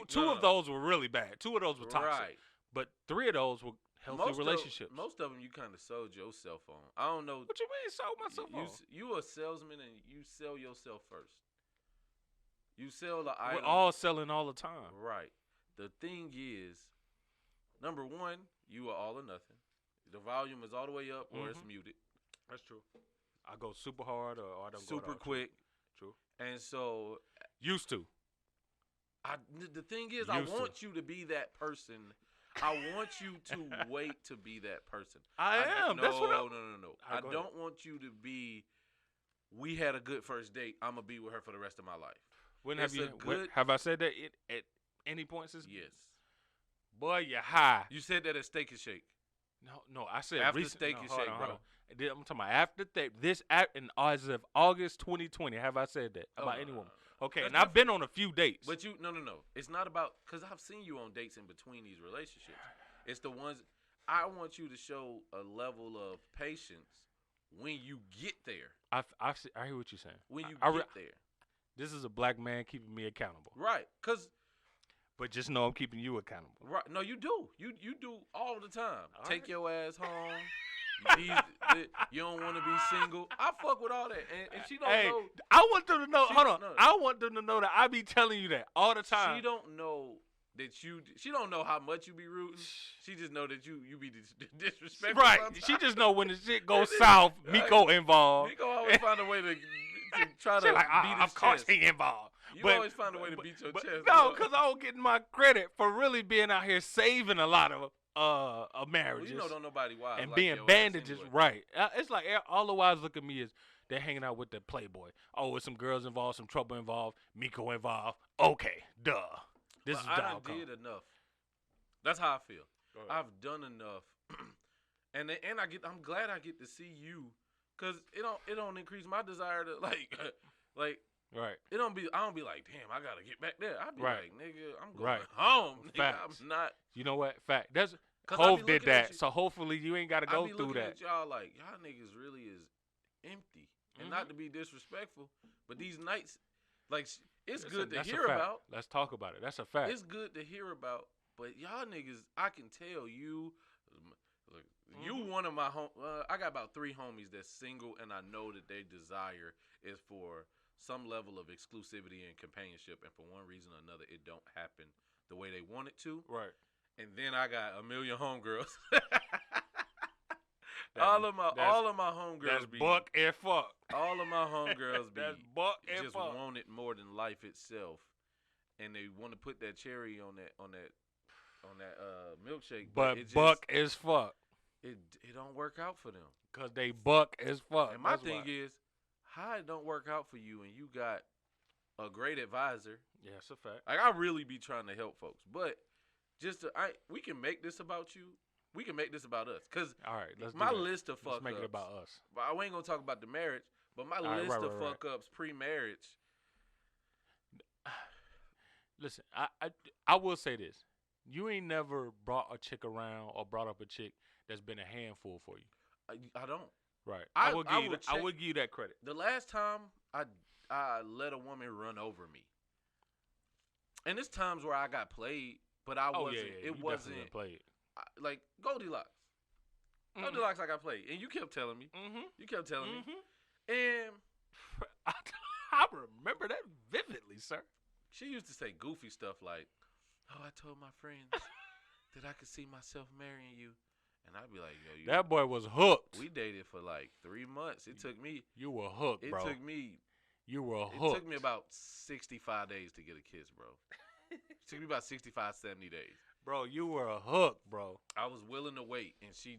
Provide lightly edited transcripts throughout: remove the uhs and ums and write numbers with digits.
Two of those were really bad. Two of those were toxic. Right. But three of those were healthy relationships. Most of them you kind of sold yourself on. I don't know. What you mean sold myself on? You a salesman and you sell yourself first. You sell the item. We're all selling all the time. Right. The thing is, number one, you are all or nothing. The volume is all the way up or it's muted. That's true. I go super hard or I don't super go quick. True. And so used to. The thing is, I want you to be that person. I want you to wait to be that person. I am. No, That's what no. I don't want you to be. We had a good first date. I'm gonna be with her for the rest of my life. When have I said that at any point since? Yes. Boy, you're high. You said that at Steak and Shake. No, I said after recent, Steak and Shake, bro. I'm talking about after as of August 2020. Have I said that about any woman? Okay, and I've been on a few dates. But no. It's not about, because I've seen you on dates in between these relationships. It's the ones, I want you to show a level of patience when you get there. I hear what you're saying. When you get there. This is a black man keeping me accountable. Right, but just know I'm keeping you accountable. Right. No, you do. You do all the time. Take your ass home. You don't want to be single. I fuck with all that. And she don't know. I want them to know. Hold on. I want them to know that I be telling you that all the time. She don't know that she don't know how much you be rooting. She just know that you be disrespectful. Right. Sometimes. She just know when the shit goes south, Miko involved. Miko always find a way to try to beat his chest. Of course he involved. You always find a way to beat your chest. No, because I don't get my credit for really being out here saving a lot of marriages. Well, don't nobody wives and like being bandages, anyway. right? It's like all the wives look at me as they're hanging out with the playboy. Oh, with some girls involved, some trouble involved, Miko involved. Okay, duh. This is the outcome. I did enough. That's how I feel. I've done enough, and I'm glad I get to see you, cause it don't increase my desire to like. Right. I don't be like, damn, I gotta get back there. I be like, nigga, I'm going right. home. Nigga, Facts. I'm not. You know what? Fact. That's Hov did that, so hopefully you ain't gotta go through that. At y'all like y'all niggas really is empty, and not to be disrespectful, but these nights, like it's good to hear about. Let's talk about it. That's a fact. It's good to hear about, but y'all niggas, I can tell you. Look, you one of my I got about 3 homies that's single, and I know that their desire is for some level of exclusivity and companionship, and for one reason or another, it don't happen the way they want it to. Right. And then I got a million homegirls. all of my homegirls. That's buck and fuck. All of my homegirls be that's buck and just fuck. want it more than life itself, and they want to put that cherry on that milkshake. But it just, buck as fuck. It don't work out for them. Cause they buck as fuck. And my thing is, how it don't work out for you, and you got a great advisor. Yeah, that's a fact. Like I really be trying to help folks, but we can make this about you. We can make this about us, cause all right, let's my list of fuck ups. Let's make it about us. But I ain't gonna talk about the marriage, but my list of fuck ups pre-marriage. Listen, I will say this: you ain't never brought a chick around or brought up a chick that's been a handful for you. I don't. Right. I would give you that credit. The last time I let a woman run over me, and there's times where I got played, but I wasn't. Yeah. It wasn't played. Like Goldilocks. Goldilocks, I got played, and you kept telling me. You kept telling me, and I remember that vividly, sir. She used to say goofy stuff like, "Oh, I told my friends that I could see myself marrying you." And I'd be like, yo, that boy was hooked. We dated for like 3 months. It took me. You were hooked, bro. You were hooked. It took me about 65 days to get a kiss, bro. It took me about 65, 70 days. Bro, you were hooked, bro. I was willing to wait, and she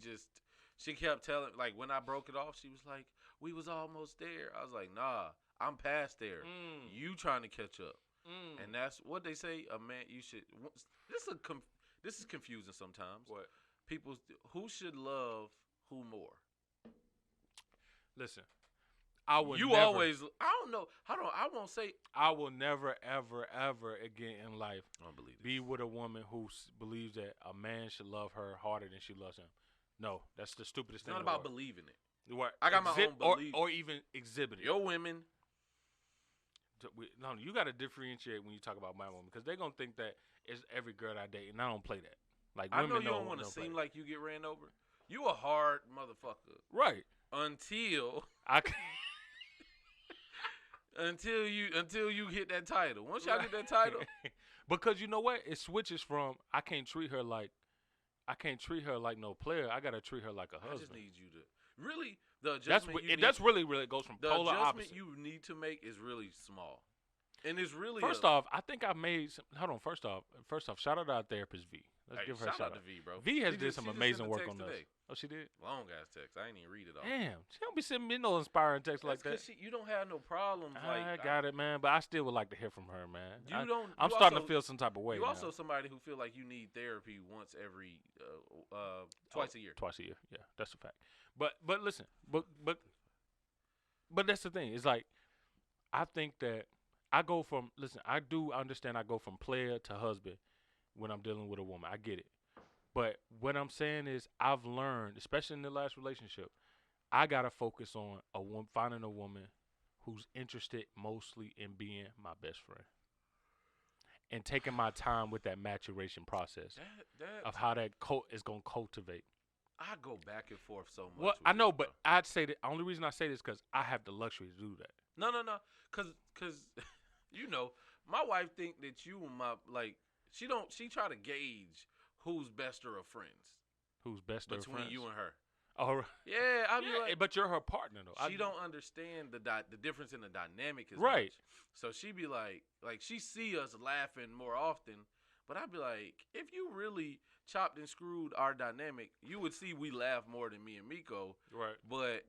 kept telling, like, when I broke it off, she was like, we was almost there. I was like, nah, I'm past there. You trying to catch up. And that's what they say, a man, you should. This is confusing sometimes. What? People, who should love who more? Listen, I will. You always. I don't know. I won't say. I will never, ever, ever again in life I don't believe be with a woman who believes that a man should love her harder than she loves him. No, that's the stupidest thing. It's not about believing it. What? I got my own belief. Or even exhibiting. Your women. No, you got to differentiate when you talk about my woman because they're gonna think that it's every girl I date, and I don't play that. Like I women know you don't want to seem like you get ran over. You a hard motherfucker. Right. Until I. until you hit that title. Once y'all get that title, because you know what, it switches from I can't treat her like no player. I gotta treat her like a husband. I just need you to really the adjustment. That's really it goes from the polar adjustment opposite. you need to make is really small, and it's really First off, I think I made some. Hold on. First off, shout out to our therapist V. Let's give her a shout out to V, bro. V has did some amazing work on today. this. Oh, she did. Long ass text. I ain't even read it all. Damn, she don't be sending me no inspiring text like that. You don't have no problems. I got it, man. But I still would like to hear from her, man. I'm you starting also, to feel some type of way. You now. also somebody who feel like you need therapy once every twice a year. Twice a year, yeah, that's a fact. But listen, but that's the thing. It's like I think that I go from I do understand I go from player to husband when I'm dealing with a woman. I get it. But what I'm saying is I've learned, especially in the last relationship, I got to focus on finding a woman who's interested mostly in being my best friend and taking my time with that maturation process of how that is going to cultivate. I go back and forth so much. Well, I know, but I'd say the only reason I say this because I have the luxury to do that. No, because you know, my wife think that you and my she try to gauge who's bester of friends. Who's bester of friends? Between you and her. Oh, yeah. I mean, but you're her partner, though. She don't understand the difference in the dynamic as right. much. So she be like she see us laughing more often, but I'd be like, if you really chopped and screwed our dynamic, you would see we laugh more than me and Miko. Right. But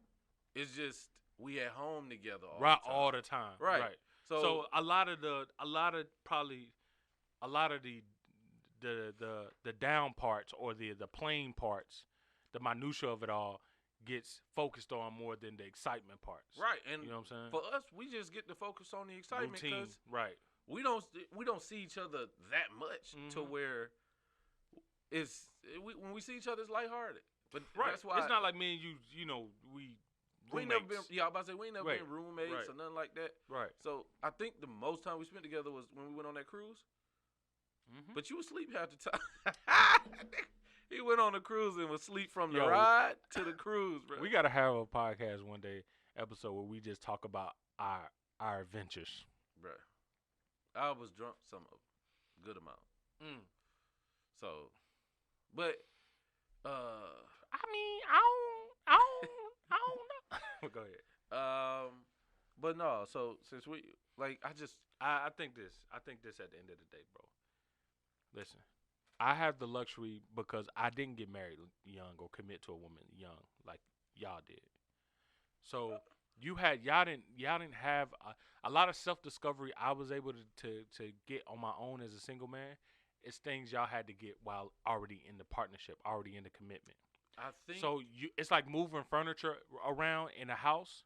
it's just we at home together all the time. Right. So a lot of the down parts or the plain parts, the minutia of it all gets focused on more than the excitement parts. Right, and you know what I'm saying? For us, we just get to focus on the excitement because we don't see each other that much to where when we see each other, it's lighthearted. But that's why it's not like me and you know, we ain't never been. Yeah, I was about to say we ain't never been roommates or nothing like that. Right. So I think the most time we spent together was when we went on that cruise. Mm-hmm. But you was asleep half the time. He went on the cruise and was asleep from the ride to the cruise, bro. We gotta have a podcast one day episode where we just talk about our adventures, bro. I was drunk some good amount. So, but I mean, I don't know. Go ahead. But no. So since we I think this at the end of the day, bro. Listen, I have the luxury because I didn't get married young or commit to a woman young like y'all did. So y'all didn't have a lot of self-discovery I was able to get on my own as a single man. It's things y'all had to get while already in the partnership, already in the commitment. I think so. It's like moving furniture around in a house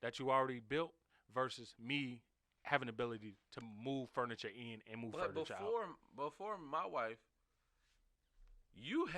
that you already built versus me having the ability to move furniture in and move furniture out. Before my wife, you